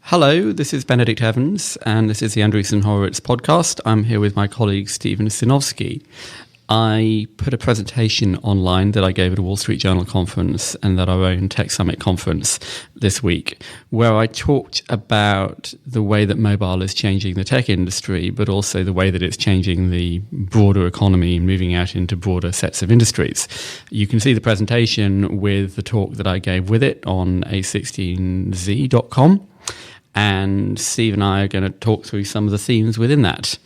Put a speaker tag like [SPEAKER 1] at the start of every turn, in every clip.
[SPEAKER 1] Hello, this is Benedict Evans, and this is the Andreessen Horowitz podcast. I'm here with my colleague Stephen Sinowski. I put a presentation online that I gave at a Wall Street Journal conference and at our own Tech Summit conference this week, where I talked about the way that mobile is changing the tech industry, but also the way that it's changing the broader economy, moving out into broader sets of industries. You can see the presentation with the talk that I gave with it on a16z.com. And Steve and I are going to talk through some of the themes within that.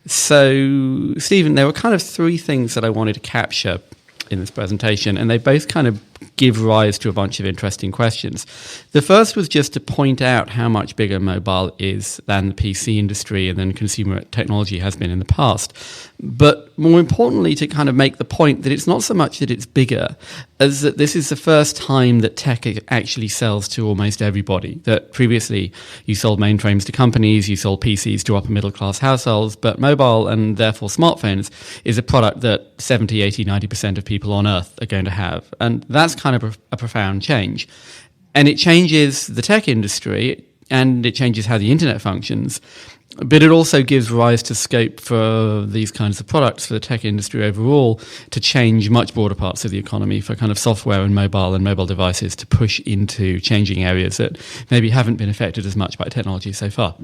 [SPEAKER 1] So, Stephen, there were kind of three things that I wanted to capture in this presentation, and they both kind of give rise to a bunch of interesting questions. The first was just to point out how much bigger mobile is than the PC industry and than consumer technology has been in the past. But more importantly, to kind of make the point that it's not so much that it's bigger as that this is the first time that tech actually sells to almost everybody. That previously you sold mainframes to companies, you sold PCs to upper middle class households, but mobile and therefore smartphones is a product that 70, 80, 90% of people on Earth are going to have. And that's kind of a profound change. And it changes the tech industry and it changes how the internet functions. But it also gives rise to scope for these kinds of products, for the tech industry overall, to change much broader parts of the economy, for kind of software and mobile devices to push into changing areas that maybe haven't been affected as much by technology so far.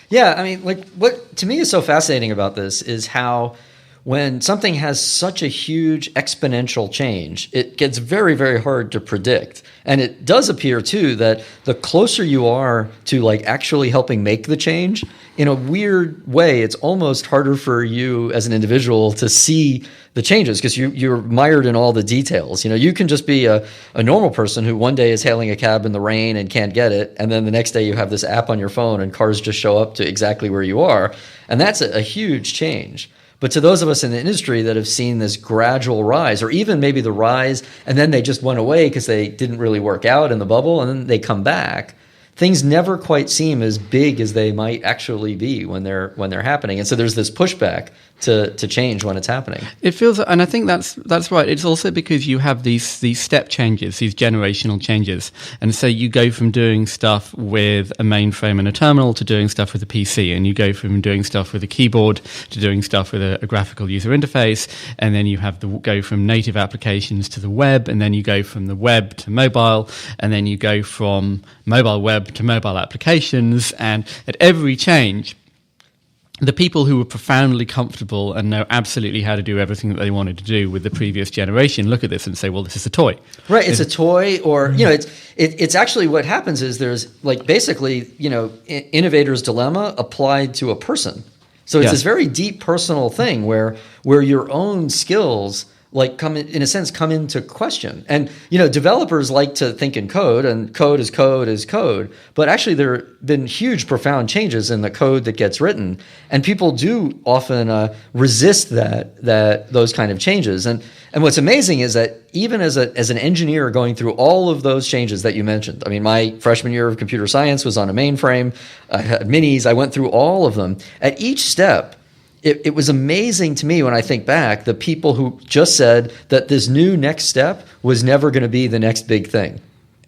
[SPEAKER 2] Yeah, I mean, like what to me is so fascinating about this is how when something has such a huge exponential change, it gets very, very hard to predict. And it does appear, too, that the closer you are to like actually helping make the change, in a weird way, it's almost harder for you as an individual to see the changes because you're mired in all the details. You know, you can just be a normal person who one day is hailing a cab in the rain and can't get it. And then the next day you have this app on your phone and cars just show up to exactly where you are. And that's a huge change. But to those of us in the industry that have seen this gradual rise, or even maybe the rise, and then they just went away because they didn't really work out in the bubble, and then they come back, things never quite seem as big as they might actually be when they're happening. And so there's this pushback to change when it's happening.
[SPEAKER 1] It feels, and I think that's right. It's also because you have these step changes, these generational changes. And so you go from doing stuff with a mainframe and a terminal to doing stuff with a PC, and you go from doing stuff with a keyboard to doing stuff with a graphical user interface, and then you have go from native applications to the web, and then you go from the web to mobile, and then you go from mobile web to mobile applications. And at every change, the people who were profoundly comfortable and know absolutely how to do everything that they wanted to do with the previous generation look at this and say, well, this is a toy.
[SPEAKER 2] Right, it's a toy, or, you know, it's actually what happens is there's like basically, you know, innovator's dilemma applied to a person. So it's this very deep personal thing where your own skills like come into question. And, you know, developers like to think in code, and code is code. But actually there have been huge, profound changes in the code that gets written. And people do often resist those kind of changes. And what's amazing is that even as an engineer going through all of those changes that you mentioned, I mean, my freshman year of computer science was on a mainframe. I had minis. I went through all of them. At each step, it was amazing to me when I think back, the people who just said that this new next step was never going to be the next big thing.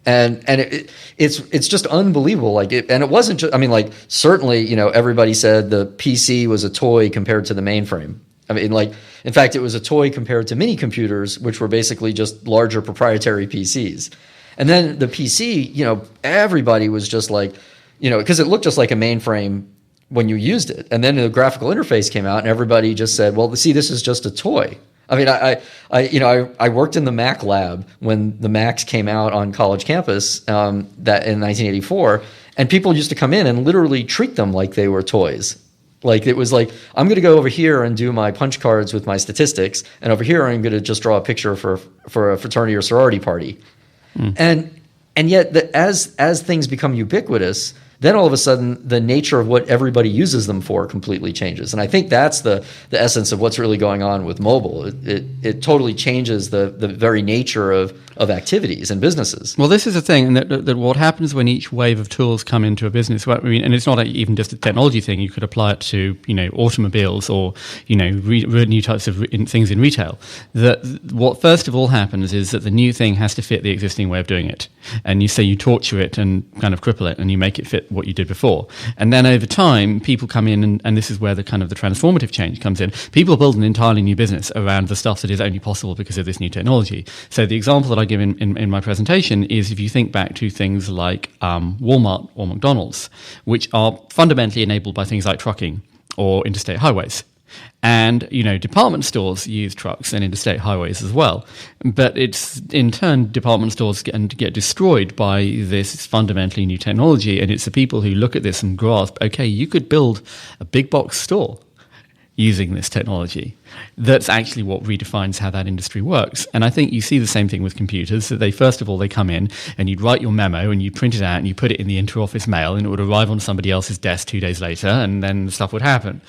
[SPEAKER 2] And it's just unbelievable. Like and it wasn't just, I mean, like certainly, you know, everybody said the PC was a toy compared to the mainframe. I mean, like, in fact, it was a toy compared to mini computers, which were basically just larger proprietary PCs. And then the PC, you know, everybody was just like, you know, because it looked just like a mainframe when you used it. And then the graphical interface came out and everybody just said, well, see, this is just a toy. I mean, I worked in the Mac lab when the Macs came out on college campus that in 1984, and people used to come in and literally treat them like they were toys. Like it was like, I'm going to go over here and do my punch cards with my statistics, and over here I'm going to just draw a picture for a fraternity or sorority party. And yet as things become ubiquitous, then all of a sudden the nature of what everybody uses them for completely changes. And I think that's the essence of what's really going on with mobile. It totally changes the very nature of activities and businesses.
[SPEAKER 1] Well, this is the thing, and that what happens when each wave of tools come into a business, I mean, and it's not even just a technology thing, you could apply it to, you know, automobiles or, you know, new types of things in retail. That what first of all happens is that the new thing has to fit the existing way of doing it. And you say you torture it and kind of cripple it and you make it fit what you did before. And then over time, people come in, and this is where the kind of the transformative change comes in. People build an entirely new business around the stuff that is only possible because of this new technology. So the example that I give in my presentation is if you think back to things like Walmart or McDonald's, which are fundamentally enabled by things like trucking or interstate highways. And, department stores use trucks and interstate highways as well. But it's, in turn, department stores get destroyed by this fundamentally new technology. And it's the people who look at this and grasp, okay, you could build a big box store using this technology. That's actually what redefines how that industry works. And I think you see the same thing with computers, that first of all, they come in and you'd write your memo and you print it out and you put it in the inter-office mail and it would arrive on somebody else's desk 2 days later, and then stuff would happen.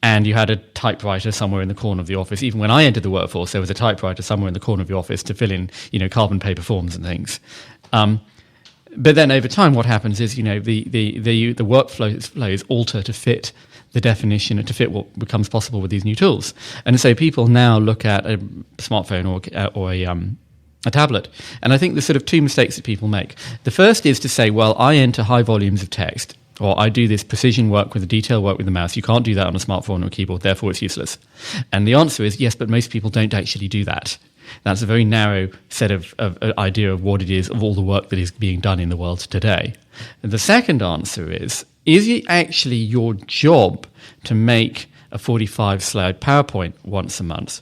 [SPEAKER 1] And you had a typewriter somewhere in the corner of the office. Even when I entered the workforce, there was a typewriter somewhere in the corner of the office to fill in, carbon paper forms and things. But then over time, what happens is, the workflows alter to fit the definition and to fit what becomes possible with these new tools. And so people now look at a smartphone or a tablet. And I think there's sort of two mistakes that people make. The first is to say, well, I enter high volumes of text, or I do this precision work with the detail work with the mouse. You can't do that on a smartphone or a keyboard, therefore it's useless. And the answer is yes, but most people don't actually do that. That's a very narrow set of idea of what it is, of all the work that is being done in the world today. And the second answer is it actually your job to make a 45-slide PowerPoint once a month?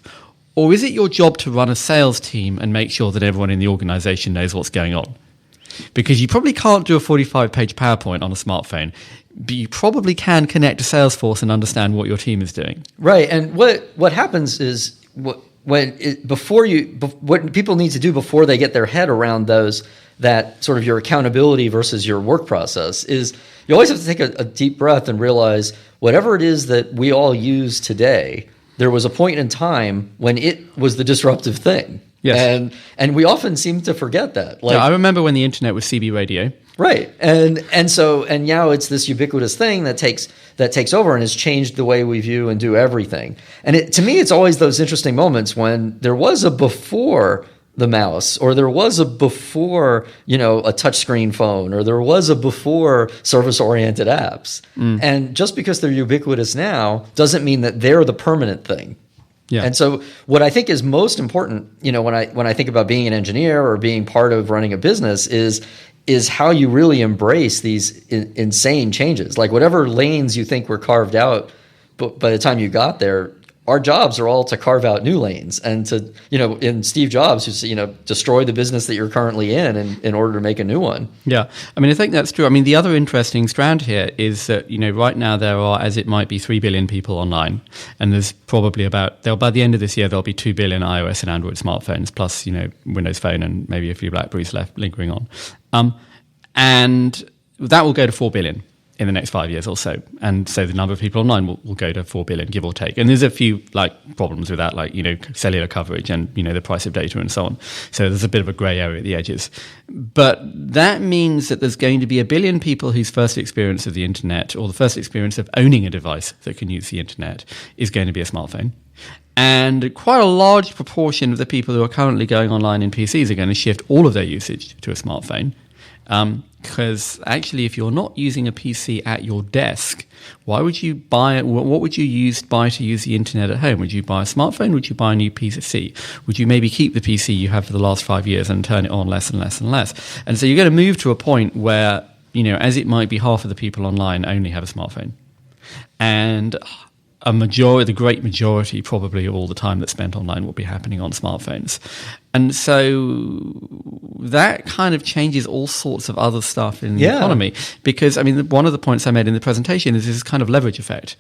[SPEAKER 1] Or is it your job to run a sales team and make sure that everyone in the organization knows what's going on? Because you probably can't do a 45-page PowerPoint on a smartphone, but you probably can connect to Salesforce and understand what your team is doing.
[SPEAKER 2] Right. And what happens is what people need to do before they get their head around that sort of your accountability versus your work process is you always have to take a deep breath and realize whatever it is that we all use today, there was a point in time when it was the disruptive thing. Yes. And we often seem to forget that.
[SPEAKER 1] I remember when the internet was CB radio.
[SPEAKER 2] Right. And now it's this ubiquitous thing that takes over and has changed the way we view and do everything. And to me, it's always those interesting moments when there was a before the mouse, or there was a before, a touchscreen phone, or there was a before service-oriented apps. And just because they're ubiquitous now doesn't mean that they're the permanent thing. Yeah. And so what I think is most important, when I think about being an engineer or being part of running a business is how you really embrace these insane changes. Like whatever lanes you think were carved out, but by the time you got there, our jobs are all to carve out new lanes and to, in Steve Jobs, who's, destroy the business that you're currently in order to make a new one.
[SPEAKER 1] Yeah. I think that's true. The other interesting strand here is that, right now there are, as it might be, 3 billion people online. And there's probably by the end of this year, there'll be 2 billion iOS and Android smartphones, plus, Windows Phone and maybe a few BlackBerries left lingering on. And that will go to 4 billion. In the next 5 years or so. And so the number of people online will go to 4 billion, give or take. And there's a few problems with that, cellular coverage and, the price of data and so on. So there's a bit of a grey area at the edges. But that means that there's going to be 1 billion people whose first experience of the internet, or the first experience of owning a device that can use the internet, is going to be a smartphone. And quite a large proportion of the people who are currently going online in PCs are going to shift all of their usage to a smartphone. Because actually, if you're not using a PC at your desk, why would you buy it? What would you buy to use the internet at home? Would you buy a smartphone? Would you buy a new PC? Would you maybe keep the PC you have for the last 5 years and turn it on less and less and less? And so you're going to move to a point where, as it might be, half of the people online only have a smartphone. And the great majority probably of all the time that's spent online will be happening on smartphones. And so that kind of changes all sorts of other stuff in the economy. Because, one of the points I made in the presentation is this kind of leverage effect.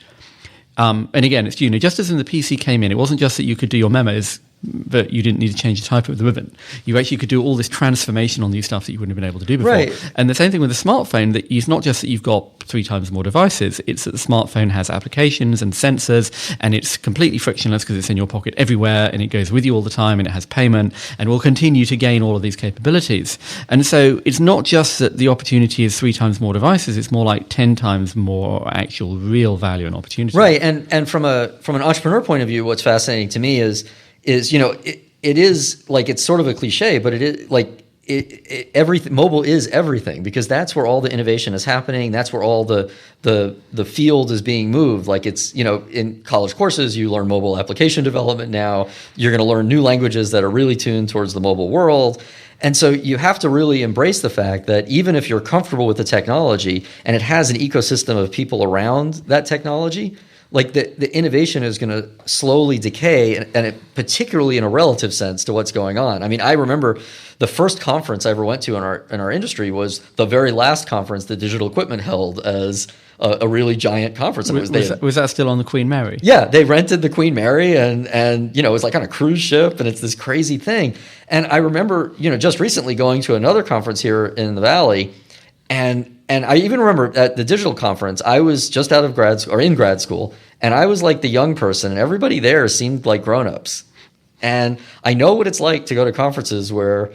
[SPEAKER 1] And again, it's, just as when the PC came in, it wasn't just that you could do your memos, but you didn't need to change the type of the ribbon. You actually could do all this transformational new stuff that you wouldn't have been able to do before. Right. And the same thing with the smartphone, that it's not just that you've got 3 times more devices, it's that the smartphone has applications and sensors, and it's completely frictionless because it's in your pocket everywhere, and it goes with you all the time, and it has payment, and will continue to gain all of these capabilities. And so it's not just that the opportunity is 3 times more devices, it's more like 10 times more actual real value and opportunity.
[SPEAKER 2] Right. And from an entrepreneur point of view, what's fascinating to me is it is like, it's sort of a cliche, but it is like everything, mobile is everything, because that's where all the innovation is happening. That's where all the field is being moved. Like, it's, in college courses, you learn mobile application development now. You're going to learn new languages that are really tuned towards the mobile world. And so you have to really embrace the fact that even if you're comfortable with the technology and it has an ecosystem of people around that technology, like the innovation is going to slowly decay, and it, particularly in a relative sense to what's going on. I mean, I remember the first conference I ever went to in our industry was the very last conference that Digital Equipment held as a really giant conference. And
[SPEAKER 1] was that still on the Queen Mary?
[SPEAKER 2] Yeah, they rented the Queen Mary, and it was like on a cruise ship, and it's this crazy thing. And I remember, just recently going to another conference here in the Valley, and I even remember at the digital conference, I was just out of in grad school, and I was like the young person, and everybody there seemed like grown-ups. And I know what it's like to go to conferences where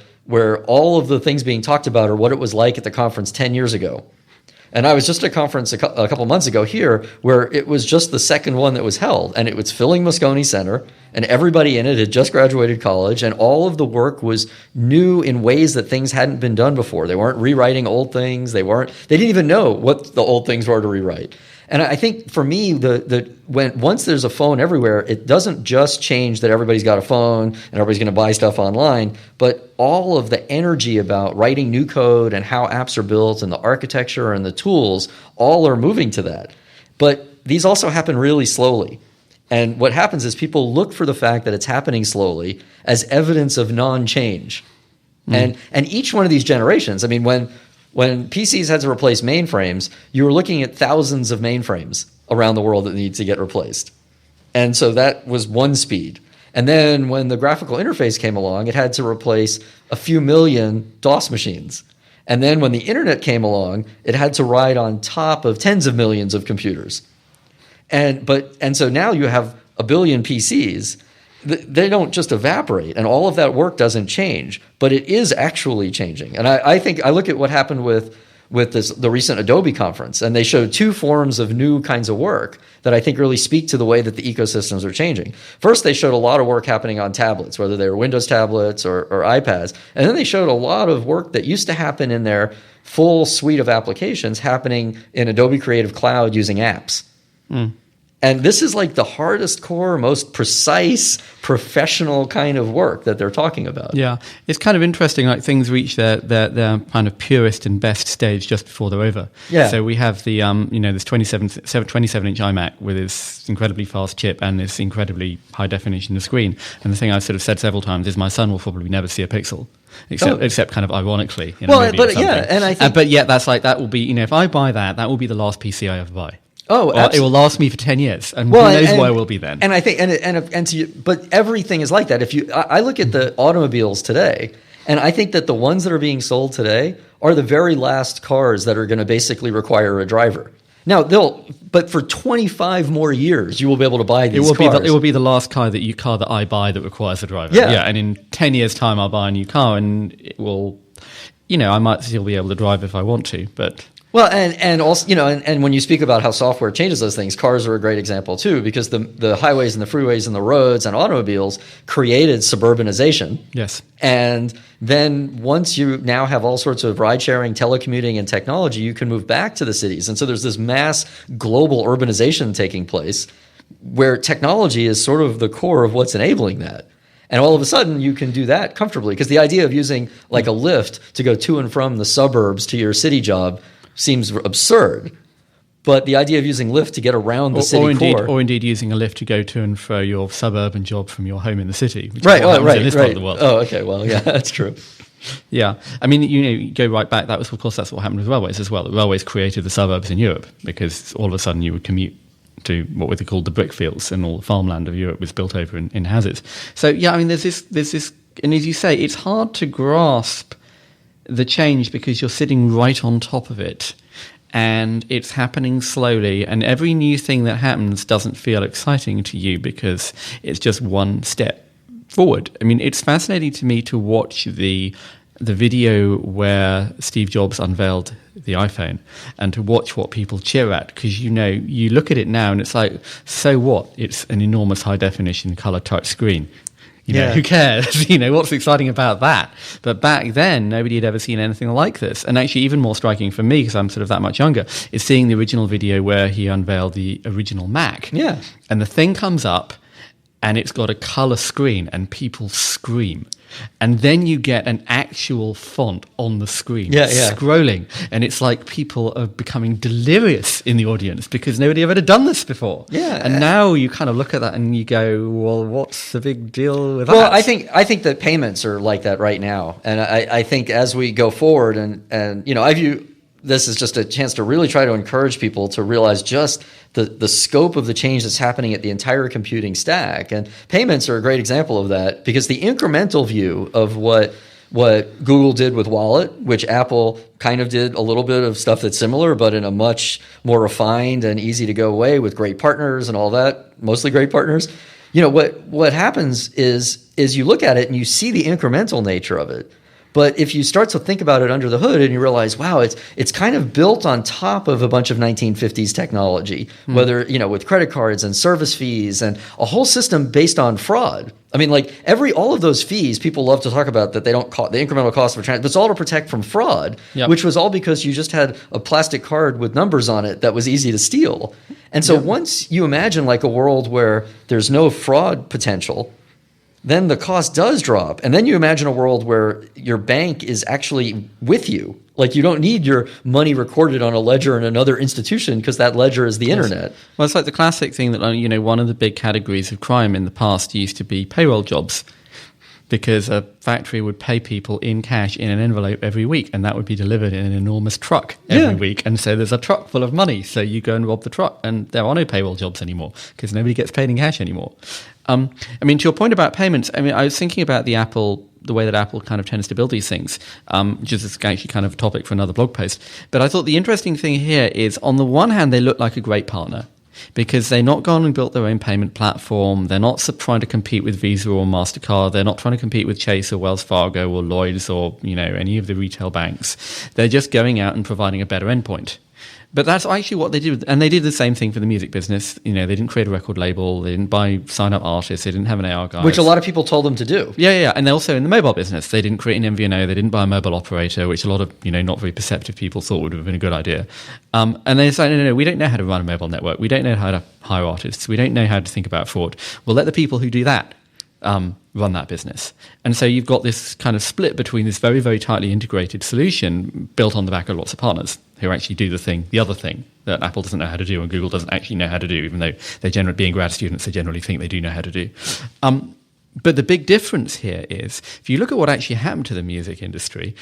[SPEAKER 2] all of the things being talked about are what it was like at the conference 10 years ago. And I was just at a conference a couple months ago here where it was just the second one that was held, and it was filling Moscone Center, and everybody in it had just graduated college, and all of the work was new in ways that things hadn't been done before. They weren't rewriting old things. They didn't even know what the old things were to rewrite. And I think for me, once there's a phone everywhere, it doesn't just change that everybody's got a phone and everybody's going to buy stuff online, but all of the energy about writing new code and how apps are built and the architecture and the tools all are moving to that. But these also happen really slowly. And what happens is people look for the fact that it's happening slowly as evidence of non-change. And each one of these generations, I mean, when PCs had to replace mainframes, you were looking at thousands of mainframes around the world that need to get replaced. And so that was one speed. And then when the graphical interface came along, it had to replace a few million DOS machines. And then when the internet came along, it had to ride on top of tens of millions of computers. And so now you have a billion PCs. They don't just evaporate, and all of that work doesn't change, but it is actually changing. And I think I look at what happened with the recent Adobe conference, and they showed two forms of new kinds of work that I think really speak to the way that the ecosystems are changing. First, they showed a lot of work happening on tablets, whether they were Windows tablets or iPads, and then they showed a lot of work that used to happen in their full suite of applications happening in Adobe Creative Cloud using apps. And this is like the hardest core, most precise, professional kind of work that they're talking about.
[SPEAKER 1] Yeah, it's kind of interesting. Like, things reach their kind of purest and best stage just before they're over.
[SPEAKER 2] Yeah.
[SPEAKER 1] So we have the this 27-inch iMac with this incredibly fast chip and this incredibly high definition screen. And the thing I've sort of said several times is my son will probably never see a pixel. Except kind of ironically.
[SPEAKER 2] And I think,
[SPEAKER 1] but yet that will be, if I buy that will be the last PC I ever buy.
[SPEAKER 2] Oh, absolutely.
[SPEAKER 1] It will last me for 10 years, and who knows where we'll be then.
[SPEAKER 2] And I think, but everything is like that. I look at the automobiles today, and I think that the ones that are being sold today are the very last cars that are going to basically require a driver. Now but for 25 more years, you will be able to buy these cars.
[SPEAKER 1] It will be the last car that I buy that requires a driver.
[SPEAKER 2] Yeah.
[SPEAKER 1] And in 10 years' time, I'll buy a new car, and it will, I might still be able to drive if I want to, but.
[SPEAKER 2] Well, and also, and when you speak about how software changes those things, cars are a great example too, because the highways and the freeways and the roads and automobiles created suburbanization.
[SPEAKER 1] Yes.
[SPEAKER 2] And then once you now have all sorts of ride sharing, telecommuting, and technology, you can move back to the cities. And so there's this mass global urbanization taking place where technology is sort of the core of what's enabling that. And all of a sudden, you can do that comfortably, because the idea of using like a lift to go to and from the suburbs to your city job seems absurd, but the idea of using Lyft to get around the city core,
[SPEAKER 1] or indeed using a lift to go to and fro your suburban job from your home in the city, which
[SPEAKER 2] right,
[SPEAKER 1] is in this part of the world.
[SPEAKER 2] Oh, okay, well, yeah, that's true.
[SPEAKER 1] Yeah, I mean, you go right back. That's what happened with railways as well. The railways created the suburbs in Europe because all of a sudden you would commute to what were called the brickfields, and all the farmland of Europe was built over in houses. So yeah, I mean, there's this, and as you say, it's hard to grasp the change because you're sitting right on top of it, and it's happening slowly, and every new thing that happens doesn't feel exciting to you because it's just one step forward. I mean, it's fascinating to me to watch the video where Steve Jobs unveiled the iPhone, and to watch what people cheer at, because you look at it now and it's like, so what? It's an enormous high definition color touch screen. Who cares? What's exciting about that? But back then, nobody had ever seen anything like this. And actually, even more striking for me, because I'm sort of that much younger, is seeing the original video where he unveiled the original Mac.
[SPEAKER 2] Yeah.
[SPEAKER 1] And the thing comes up, and it's got a color screen, and people scream. And then you get an actual font on the screen scrolling. And it's like people are becoming delirious in the audience because nobody ever had done this before.
[SPEAKER 2] Yeah.
[SPEAKER 1] And now you kind of look at that and you go, well, what's the big deal with that?
[SPEAKER 2] Well, I think that payments are like that right now. And I think as we go forward and I view this as just a chance to really try to encourage people to realize just the scope of the change that's happening at the entire computing stack. And payments are a great example of that because the incremental view of what Google did with Wallet, which Apple kind of did a little bit of stuff that's similar, but in a much more refined and easy to go way with great partners and all that, mostly great partners. What happens is you look at it and you see the incremental nature of it. But if you start to think about it under the hood and you realize, wow, it's kind of built on top of a bunch of 1950s technology, whether, with credit cards and service fees and a whole system based on fraud. I mean, like all of those fees, people love to talk about that they don't the incremental cost of a transaction, but it's all to protect from fraud, which was all because you just had a plastic card with numbers on it that was easy to steal. And so once you imagine like a world where there's no fraud potential, then the cost does drop. And then you imagine a world where your bank is actually with you. Like you don't need your money recorded on a ledger in another institution because that ledger is the internet.
[SPEAKER 1] Well, it's like the classic thing that, one of the big categories of crime in the past used to be payroll jobs, because a factory would pay people in cash in an envelope every week, and that would be delivered in an enormous truck every week. And so there's a truck full of money. So you go and rob the truck, and there are no payroll jobs anymore because nobody gets paid in cash anymore. To your point about payments, I was thinking about the way that Apple kind of tends to build these things, which is actually kind of a topic for another blog post. But I thought the interesting thing here is, on the one hand, they look like a great partner, because they're not gone and built their own payment platform. They're not trying to compete with Visa or MasterCard. They're not trying to compete with Chase or Wells Fargo or Lloyds or, any of the retail banks. They're just going out and providing a better endpoint. But that's actually what they did. And they did the same thing for the music business. They didn't create a record label. They didn't sign up artists. They didn't have an AR guy.
[SPEAKER 2] Which a lot of people told them to do.
[SPEAKER 1] Yeah. And they're also in the mobile business. They didn't create an MVNO. They didn't buy a mobile operator, which a lot of, not very perceptive people thought would have been a good idea. And they said, no, we don't know how to run a mobile network. We don't know how to hire artists. We don't know how to think about fraud. We'll let the people who do that run that business. And so you've got this kind of split between this very, very tightly integrated solution built on the back of lots of partners who actually do the other thing that Apple doesn't know how to do and Google doesn't actually know how to do, even though they're generally, being grad students, they generally think they do know how to do. But the big difference here is, if you look at what actually happened to the music industry,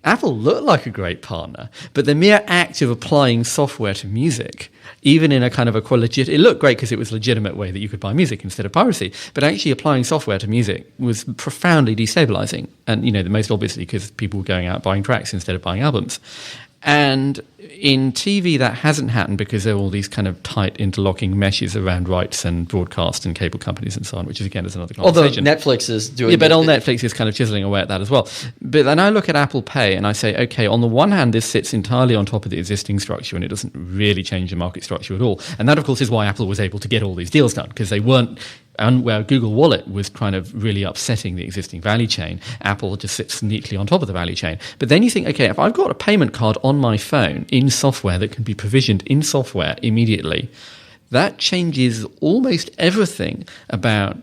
[SPEAKER 1] Apple looked like a great partner, but the mere act of applying software to music, even in a kind of it looked great because it was a legitimate way that you could buy music instead of piracy, but actually applying software to music was profoundly destabilizing. And, the most obviously because people were going out buying tracks instead of buying albums. And in TV, that hasn't happened because there are all these kind of tight interlocking meshes around rights and broadcast and cable companies and so on, which is, again, is another conversation.
[SPEAKER 2] Although Netflix is doing...
[SPEAKER 1] Yeah, but Netflix is kind of chiseling away at that as well. But then I look at Apple Pay and I say, okay, on the one hand, this sits entirely on top of the existing structure and it doesn't really change the market structure at all. And that, of course, is why Apple was able to get all these deals done, because they weren't... And where Google Wallet was kind of really upsetting the existing value chain, Apple just sits neatly on top of the value chain. But then you think, okay, if I've got a payment card on my phone in software that can be provisioned in software immediately, that changes almost everything about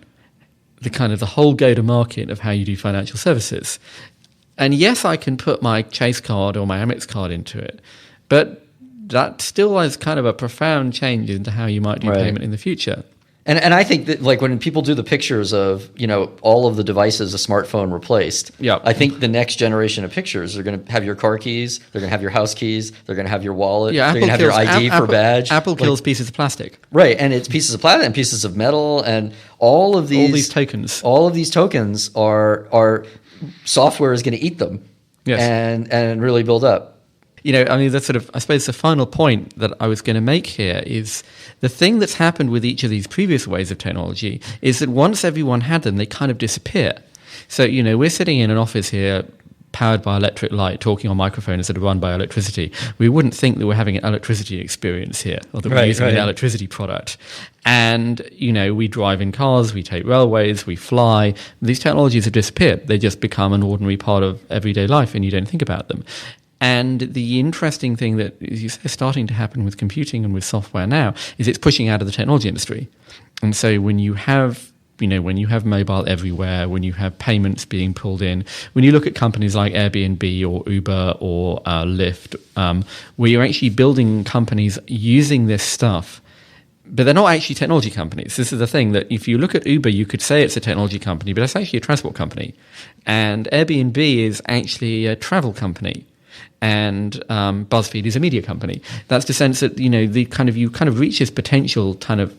[SPEAKER 1] the kind of the whole go-to-market of how you do financial services. And yes, I can put my Chase card or my Amex card into it, but that still is kind of a profound change into how you might do payment in the future.
[SPEAKER 2] And I think that, like, when people do the pictures of, all of the devices a smartphone replaced, I think the next generation of pictures are going to have your car keys, they're going to have your house keys, they're going to have your wallet, they're going to have your ID for badge.
[SPEAKER 1] Apple kills pieces of plastic.
[SPEAKER 2] Right, and it's pieces of plastic and pieces of metal and all of these
[SPEAKER 1] tokens.
[SPEAKER 2] All of these tokens are software is going to eat them and really build up.
[SPEAKER 1] That's sort of, I suppose the final point that I was going to make here is the thing that's happened with each of these previous ways of technology is that once everyone had them, they kind of disappear. So, we're sitting in an office here powered by electric light, talking on microphones that are run by electricity, we wouldn't think that we're having an electricity experience here, or that we're using an electricity product. And, we drive in cars, we take railways, we fly. These technologies have disappeared. They just become an ordinary part of everyday life, and you don't think about them. And the interesting thing that is starting to happen with computing and with software now is it's pushing out of the technology industry. And so when you have mobile everywhere, when you have payments being pulled in, when you look at companies like Airbnb or Uber or Lyft, where you're actually building companies using this stuff, but they're not actually technology companies. This is the thing, that if you look at Uber, you could say it's a technology company, but it's actually a transport company. And Airbnb is actually a travel company. And BuzzFeed is a media company. That's the sense that you kind of reach this potential kind of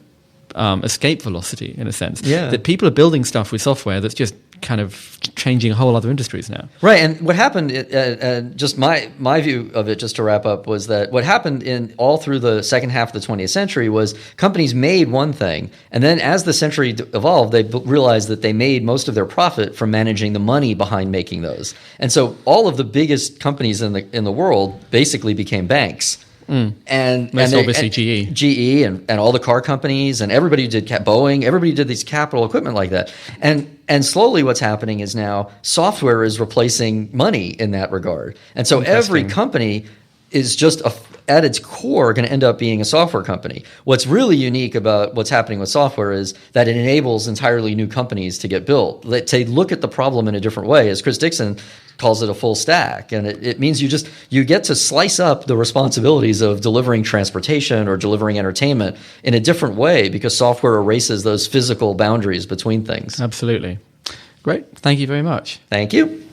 [SPEAKER 1] escape velocity, in a sense.
[SPEAKER 2] Yeah.
[SPEAKER 1] That people are building stuff with software that's just kind of changing whole other industries now.
[SPEAKER 2] Right. And what happened, just my view of it, just to wrap up, was that what happened in all through the second half of the 20th century was companies made one thing, and then as the century evolved, they realized that they made most of their profit from managing the money behind making those. And so all of the biggest companies in the world basically became banks. And
[SPEAKER 1] most obviously GE.
[SPEAKER 2] GE and all the car companies and everybody who did Boeing, everybody did these capital equipment like that. And slowly what's happening is now software is replacing money in that regard. And so every company is just at its core going to end up being a software company. What's really unique about what's happening with software is that it enables entirely new companies to get built. They look at the problem in a different way. As Chris Dixon calls it, a full stack. And it means you get to slice up the responsibilities of delivering transportation or delivering entertainment in a different way, because software erases those physical boundaries between things.
[SPEAKER 1] Absolutely. Great. Thank you very much.
[SPEAKER 2] Thank you.